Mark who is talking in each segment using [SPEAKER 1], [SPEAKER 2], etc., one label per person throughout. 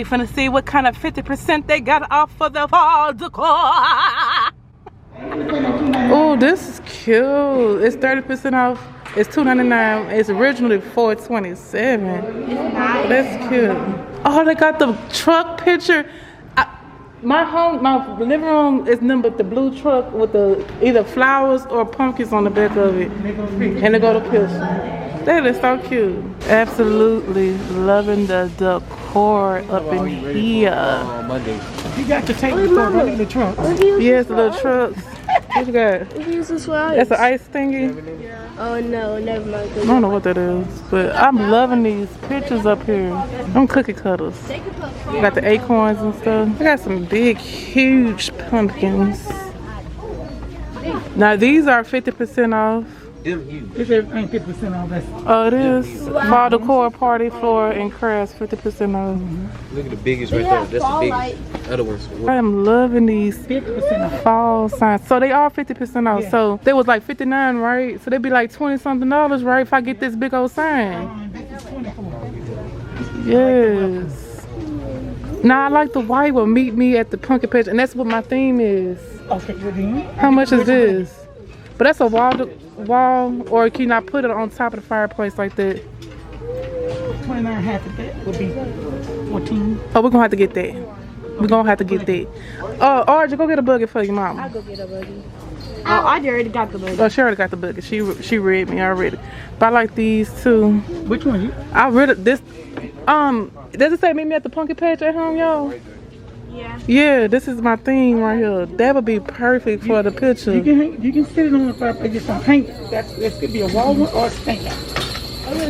[SPEAKER 1] finna see what kind of 50% they got off for the fall decor. Oh, this is cute. It's 30% off. It's $2.99. It's originally $4.27. That's cute. Oh, they got the truck picture. My living room is numbered the blue truck with the either flowers or pumpkins on the back of it, and they go to picture. That is so cute. Absolutely loving the decor up in here.
[SPEAKER 2] Monday.
[SPEAKER 3] You got the tape before the truck.
[SPEAKER 1] Yes, the little trucks. What you got? That's an ice thingy?
[SPEAKER 4] Oh no, never mind.
[SPEAKER 1] I don't know what that is, but I'm loving these pictures up here. I'm cookie cutters. Got the acorns and stuff. I got some big, huge pumpkins. Now these are 50% off.
[SPEAKER 3] It's everything 50% off. That's
[SPEAKER 1] Oh, it is. Fall Decor Party Floor and Crafts, 50% off.
[SPEAKER 2] Look at the biggest right there. That's the biggest. Other ones.
[SPEAKER 1] I am loving these
[SPEAKER 3] 50% off.
[SPEAKER 1] fall signs. So they are 50% off.
[SPEAKER 3] Yeah.
[SPEAKER 1] So they was like 59, right? So they'd be like $20-something, right? If I get this big old sign.
[SPEAKER 3] This is 24.
[SPEAKER 1] Yes. Now I like the white one. Meet me at the pumpkin patch, and that's what my theme is.
[SPEAKER 3] Okay, well then.
[SPEAKER 1] How much is this? But that's a wall, or can you not put it on top of the fireplace like that?
[SPEAKER 3] 29 half of that would be 14.
[SPEAKER 1] Oh, we're gonna have to get that. We're gonna have to get that. Oh, Archie, go get a bucket for your mama.
[SPEAKER 4] I'll go get a buggy. Oh, I already got the buggy.
[SPEAKER 1] Oh, she already got the bucket. She read me already. But I like these too.
[SPEAKER 3] Which one? You?
[SPEAKER 1] I read it. This. Does it say meet me at the pumpkin patch at home, y'all?
[SPEAKER 4] Yeah.
[SPEAKER 1] Yeah, this is my theme right here. That would be perfect for the picture.
[SPEAKER 3] You can sit it on the fireplace. Get some paint. That could be a wall one or a stand.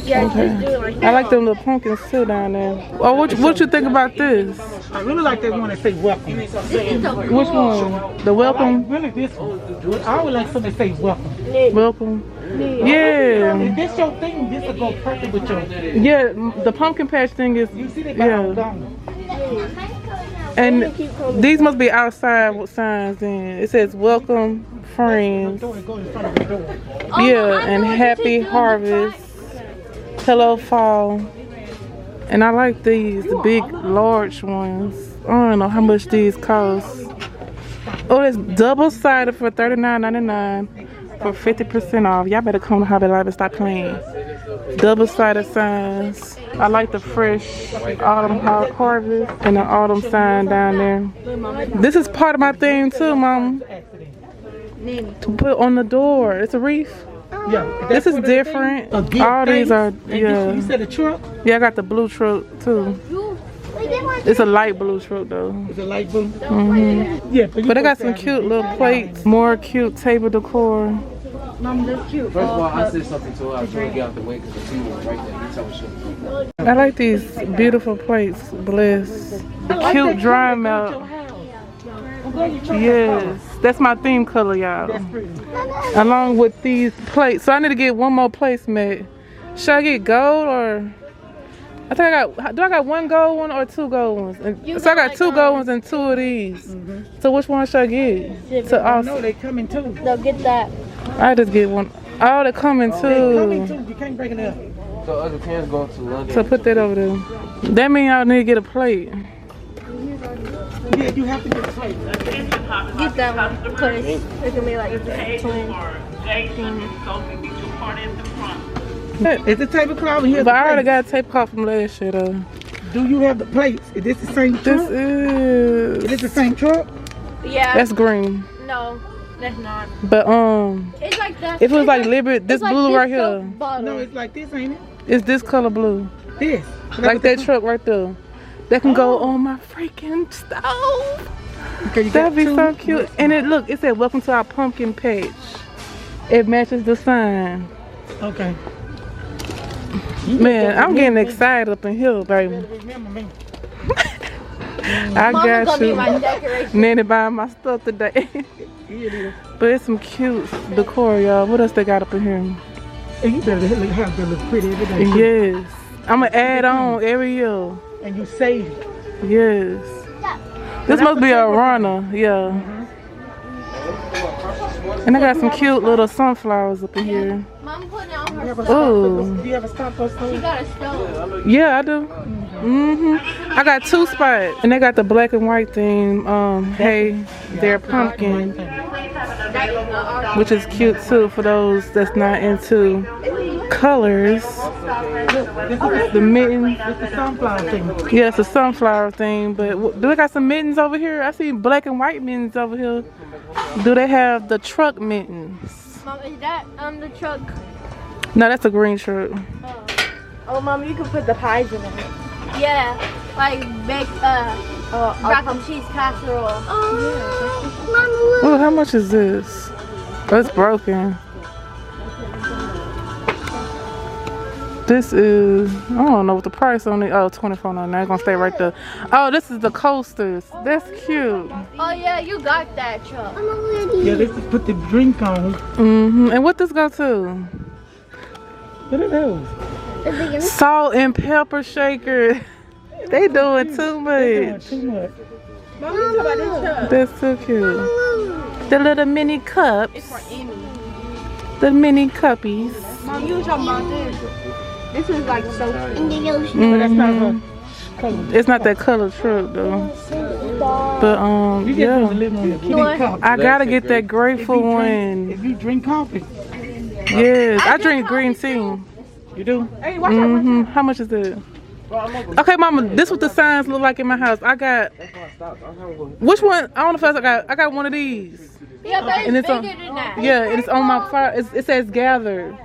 [SPEAKER 4] Yeah, just do it like that.
[SPEAKER 1] I like them little pumpkins too down there. Oh, what you think about this?
[SPEAKER 3] I really like that one that say welcome.
[SPEAKER 1] Which one? The welcome?
[SPEAKER 3] Really this one. I would like something that say welcome.
[SPEAKER 1] Welcome. Yeah.
[SPEAKER 3] If this your thing, this will go perfect with your.
[SPEAKER 1] Yeah, the pumpkin patch thing is.
[SPEAKER 3] You see that?
[SPEAKER 1] Yeah. And these must be outside signs then. It says welcome friends. Yeah, and happy harvest. Hello fall. And I like these, the big large ones. I don't know how much these cost. Oh, it's double-sided for $39.99 for 50% off. Y'all better come to Hobby Lobby and stop playing. Double-sided signs. I like the fresh autumn harvest and the autumn sign down there. This is part of my theme too, Mom. To put on the door. It's a wreath.
[SPEAKER 3] Yeah.
[SPEAKER 1] This is different. All these are, yeah.
[SPEAKER 3] You said a truck?
[SPEAKER 1] Yeah, I got the blue truck too. It's a light blue truck though.
[SPEAKER 3] It's a light blue?
[SPEAKER 1] Mm-hmm.
[SPEAKER 3] Yeah,
[SPEAKER 1] but I got some cute little plates. More cute table decor.
[SPEAKER 4] Mom, that's cute.
[SPEAKER 2] First of all, I said something to her. I was trying to get out the way because the TV was right there. You tell me shit.
[SPEAKER 1] I like these beautiful plates. Bless. The cute dry melt. Yes, that's my theme color, y'all. Along with these plates. So I need to get one more placemat. Should I get gold or? I think I got one gold one or two gold ones? So I got two gold ones and two of these. So which one should I get?
[SPEAKER 3] No, they come in two.
[SPEAKER 4] No, get that.
[SPEAKER 1] I just get one. Oh, they come in two.
[SPEAKER 3] They come in two. You can't break it up.
[SPEAKER 2] So other cans going to London.
[SPEAKER 1] So put that over there. That means y'all need to get a plate.
[SPEAKER 3] Yeah, you have to get a plate.
[SPEAKER 4] Get that one. Because it can be like a twin.
[SPEAKER 3] Is the tablecloth here?
[SPEAKER 1] But I already got a tablecloth from last year though.
[SPEAKER 3] Do you have the plates? Is this the same truck?
[SPEAKER 1] This is.
[SPEAKER 3] Is this the same truck?
[SPEAKER 4] Yeah.
[SPEAKER 1] That's green.
[SPEAKER 4] No, that's not.
[SPEAKER 1] But
[SPEAKER 4] It's like that.
[SPEAKER 1] if it was like Liberty, this
[SPEAKER 4] like
[SPEAKER 1] blue
[SPEAKER 4] this
[SPEAKER 1] right here.
[SPEAKER 3] No, it's like this, ain't it?
[SPEAKER 1] It's this color blue.
[SPEAKER 3] This.
[SPEAKER 1] Like that truck right there. That can go on my freaking stove.
[SPEAKER 3] Okay,
[SPEAKER 1] That'd be so cute. And it said welcome to our pumpkin patch. It matches the sign.
[SPEAKER 3] Okay.
[SPEAKER 1] Man, I'm getting excited up in here, baby.
[SPEAKER 3] Remember me.
[SPEAKER 1] I got you.
[SPEAKER 4] My decoration.
[SPEAKER 1] Nanny buying my stuff today. But it's some cute decor, y'all. What else they got up in here?
[SPEAKER 3] And you better have that look pretty every day.
[SPEAKER 1] Yes. I'm going to add on every year.
[SPEAKER 3] And you save it.
[SPEAKER 1] Yes. This must be a runner. Yeah. And I got some cute little sunflowers up in here.
[SPEAKER 4] Mom putting it on her stove.
[SPEAKER 1] Oh.
[SPEAKER 3] Do you have a stop or stove?
[SPEAKER 4] She got a stove.
[SPEAKER 1] Yeah, I do. I got 2 spots, and they got the black and white theme. Hey, they're pumpkin, which is cute too for those that's not into colors. The mittens.
[SPEAKER 3] It's the sunflower thing.
[SPEAKER 1] Yeah, it's a sunflower thing. But do they got some mittens over here? I see black and white mittens over here. Do they have the truck mittens?
[SPEAKER 4] Mom, is that the truck?
[SPEAKER 1] No, that's a green truck.
[SPEAKER 4] Oh, Mom, you can put the pies in it. Yeah, like baked mac and cheese casserole. Oh,
[SPEAKER 1] Oh, how much is this? Oh, it's broken. This is, I don't know what the price on it. Oh, $24.99. It's gonna stay right there. Oh, this is the coasters. That's cute.
[SPEAKER 4] Oh yeah, you got that truck.
[SPEAKER 3] Yeah, this is put the drink on.
[SPEAKER 1] And what this go to?
[SPEAKER 3] What are those?
[SPEAKER 1] Salt and pepper shaker. They doing too much.
[SPEAKER 3] Too much.
[SPEAKER 1] That's so cute. The little mini cups.
[SPEAKER 4] It's for Amy.
[SPEAKER 1] The mini cuppies.
[SPEAKER 4] Mom, you were talking about this. This is like so cute.
[SPEAKER 3] But that's not her color.
[SPEAKER 1] It's not that color truck though. But
[SPEAKER 3] You just
[SPEAKER 1] yeah.
[SPEAKER 3] want to live on the kitty cup.
[SPEAKER 1] I gotta get that grateful one.
[SPEAKER 3] If you drink coffee.
[SPEAKER 1] Yes, I drink green tea.
[SPEAKER 3] You do?
[SPEAKER 1] How much is it? Okay, Mama, this what the signs look like in my house. I got, which one? I don't know if I got one of these.
[SPEAKER 4] Yeah, but
[SPEAKER 1] And
[SPEAKER 4] it's
[SPEAKER 1] it's
[SPEAKER 4] bigger than that.
[SPEAKER 1] Yeah, and it's on my fire. It says gathered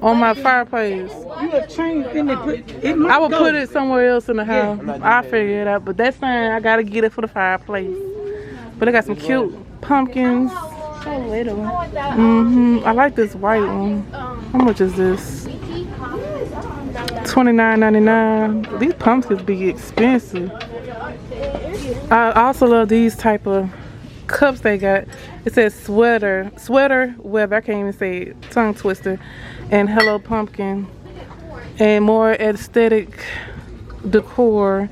[SPEAKER 1] on my fireplace.
[SPEAKER 3] You have changed, then they put it.
[SPEAKER 1] I would put it somewhere else in the house. I'll figure it out. But that's fine. I gotta get it for the fireplace. But they got some cute pumpkins.
[SPEAKER 4] So little.
[SPEAKER 1] I like this white one. How much is this? $29.99. These pumpkins be expensive. I also love these type of cups they got. It says sweater weather. I can't even say it. Tongue twister. And Hello Pumpkin. And more aesthetic decor.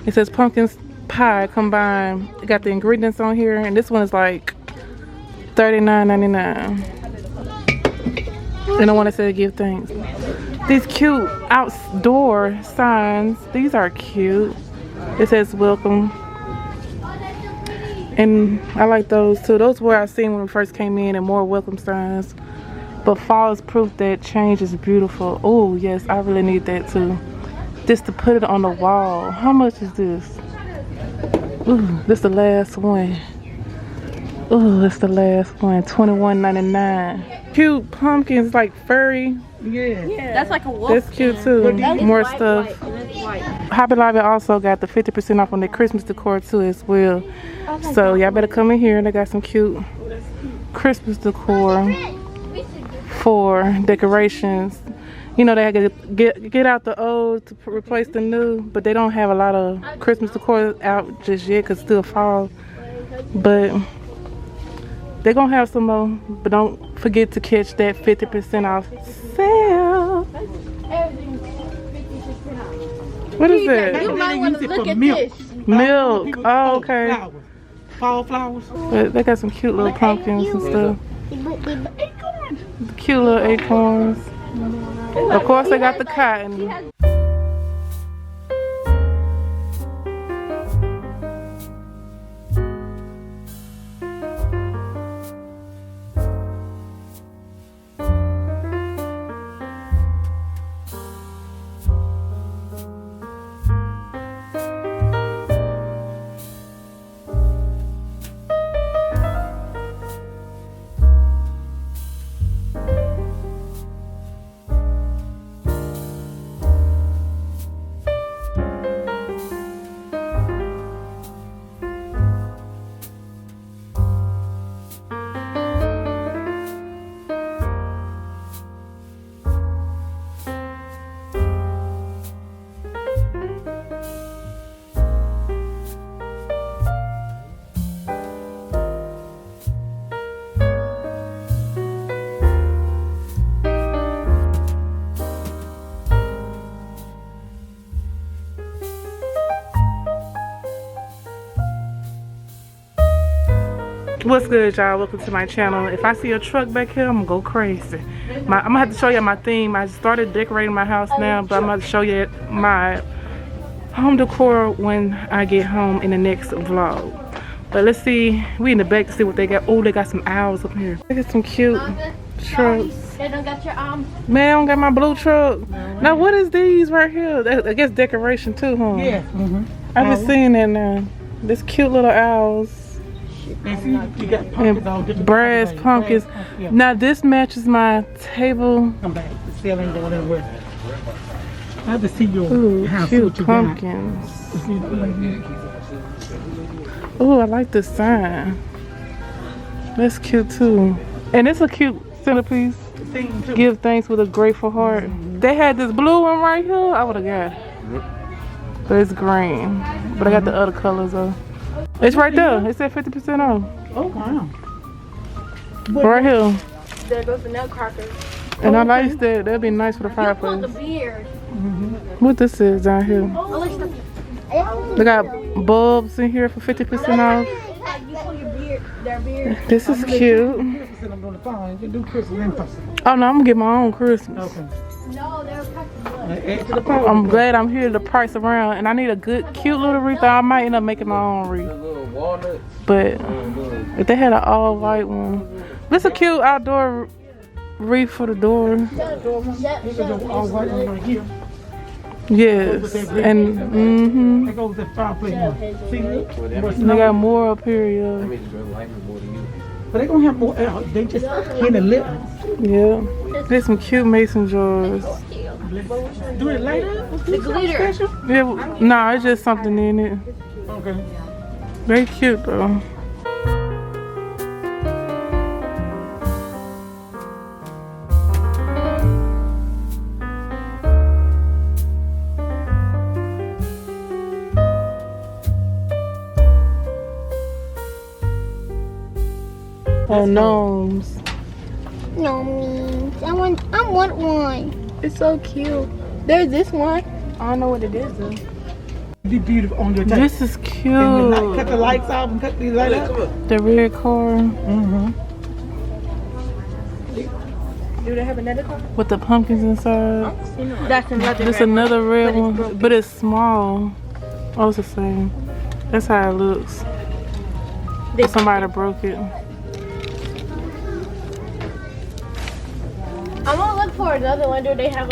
[SPEAKER 1] It says pumpkin pie combined. It got the ingredients on here, and this one is like $39.99. And the one that said give thanks. These cute outdoor signs. These are cute. It says welcome. And I like those too. Those were I seen when we first came in, and more welcome signs. But fall is proof that change is beautiful. Oh yes, I really need that too. Just to put it on the wall. How much is this? Ooh, this the last one. Ooh, it's the last one. $21.99. Cute pumpkins, like furry.
[SPEAKER 3] Yeah.
[SPEAKER 4] That's like a wolf.
[SPEAKER 1] That's cute too. More stuff. Hobby Lobby also got the 50% off on their Christmas decor too as well. So y'all better come in here. They got some cute Christmas decor for decorations. You know, they gotta get out the old to replace the new, but they don't have a lot of Christmas decor out just yet because it's still fall. But they're gonna have some more, but don't forget to catch that 50% off sale. What is that?
[SPEAKER 4] You might want to look at
[SPEAKER 3] milk.
[SPEAKER 4] this.
[SPEAKER 1] Milk. Oh, okay.
[SPEAKER 3] Flowers. Fall flowers.
[SPEAKER 1] But they got some cute little pumpkins and stuff. Cute little acorns. Of course, they got the cotton. What's good, y'all? Welcome to my channel. If I see a truck back here, I'm gonna go crazy. I'm gonna have to show you my theme. I started decorating my house now, but I'm gonna show you my home decor when I get home in the next vlog. But let's see. We in the back to see what they got. Oh, they got some owls up here. Look at some cute trucks.
[SPEAKER 4] They don't got your
[SPEAKER 1] Man, I don't got my blue truck. Now, what is these right here? I guess decoration too, huh?
[SPEAKER 3] Yeah.
[SPEAKER 1] I've been seeing that now. This cute little owls.
[SPEAKER 3] And see, you got pumpkins all different
[SPEAKER 1] Brass
[SPEAKER 3] colors.
[SPEAKER 1] pumpkins.
[SPEAKER 3] Yeah.
[SPEAKER 1] Now, this matches my table.
[SPEAKER 3] Come back. The sale ain't going anywhere. I have to see your
[SPEAKER 1] Ooh,
[SPEAKER 3] house.
[SPEAKER 1] cute
[SPEAKER 3] What you
[SPEAKER 1] pumpkins.
[SPEAKER 3] got.
[SPEAKER 1] Ooh, I like this sign. That's cute too. And it's a cute centerpiece.
[SPEAKER 3] Thing too.
[SPEAKER 1] Give thanks with a grateful heart. They had this blue one right here. I would have got it. But it's green. But I got the other colors though. It's right there. It said 50% off.
[SPEAKER 3] Oh wow.
[SPEAKER 1] Right here.
[SPEAKER 4] There goes the nutcrackers.
[SPEAKER 1] And I like that. That'd be nice for the
[SPEAKER 4] The
[SPEAKER 1] fireplace.
[SPEAKER 4] beard.
[SPEAKER 1] What this is down here. They got bulbs in here for 50% off.
[SPEAKER 4] You pull your beard, their beard.
[SPEAKER 1] This is cute.
[SPEAKER 3] Christmas I'm gonna find. You do Christmas in person.
[SPEAKER 1] Oh no, I'm gonna get my own Christmas.
[SPEAKER 3] Okay.
[SPEAKER 4] No, they're practicing.
[SPEAKER 3] Add to the power.
[SPEAKER 1] I'm glad I'm here to price around, and I need a good, cute little wreath. I might end up making my own wreath.
[SPEAKER 2] Little walnuts.
[SPEAKER 1] But if they had an all-white one, this a cute outdoor wreath for the door.
[SPEAKER 3] Here's the all white one right here.
[SPEAKER 1] Yes, and
[SPEAKER 3] That goes with the fireplace one. See, look.
[SPEAKER 1] they got more up here,
[SPEAKER 2] I
[SPEAKER 1] yeah.
[SPEAKER 2] mean, the girl like me more than you.
[SPEAKER 3] But they gonna have more out. They just in the lip.
[SPEAKER 1] Yeah. There's some cute mason jars.
[SPEAKER 3] Do it later.
[SPEAKER 4] The glitter.
[SPEAKER 3] Special.
[SPEAKER 1] Yeah, no, it's just something in it.
[SPEAKER 3] Okay.
[SPEAKER 1] Very cute though. Oh, gnomes.
[SPEAKER 4] No, I want one. It's so cute. There's this one. I don't know what it is though.
[SPEAKER 3] Be beautiful on your table.
[SPEAKER 1] This is cute.
[SPEAKER 3] And the cut the lights off and cut these lights up.
[SPEAKER 1] The red car
[SPEAKER 4] Do they have another car?
[SPEAKER 1] with the pumpkins inside.
[SPEAKER 4] That's another.
[SPEAKER 1] This another red one, but it's small. Oh, it's the same. That's how it looks. Somebody broke it.
[SPEAKER 4] I'm gonna look for another one. Do they have?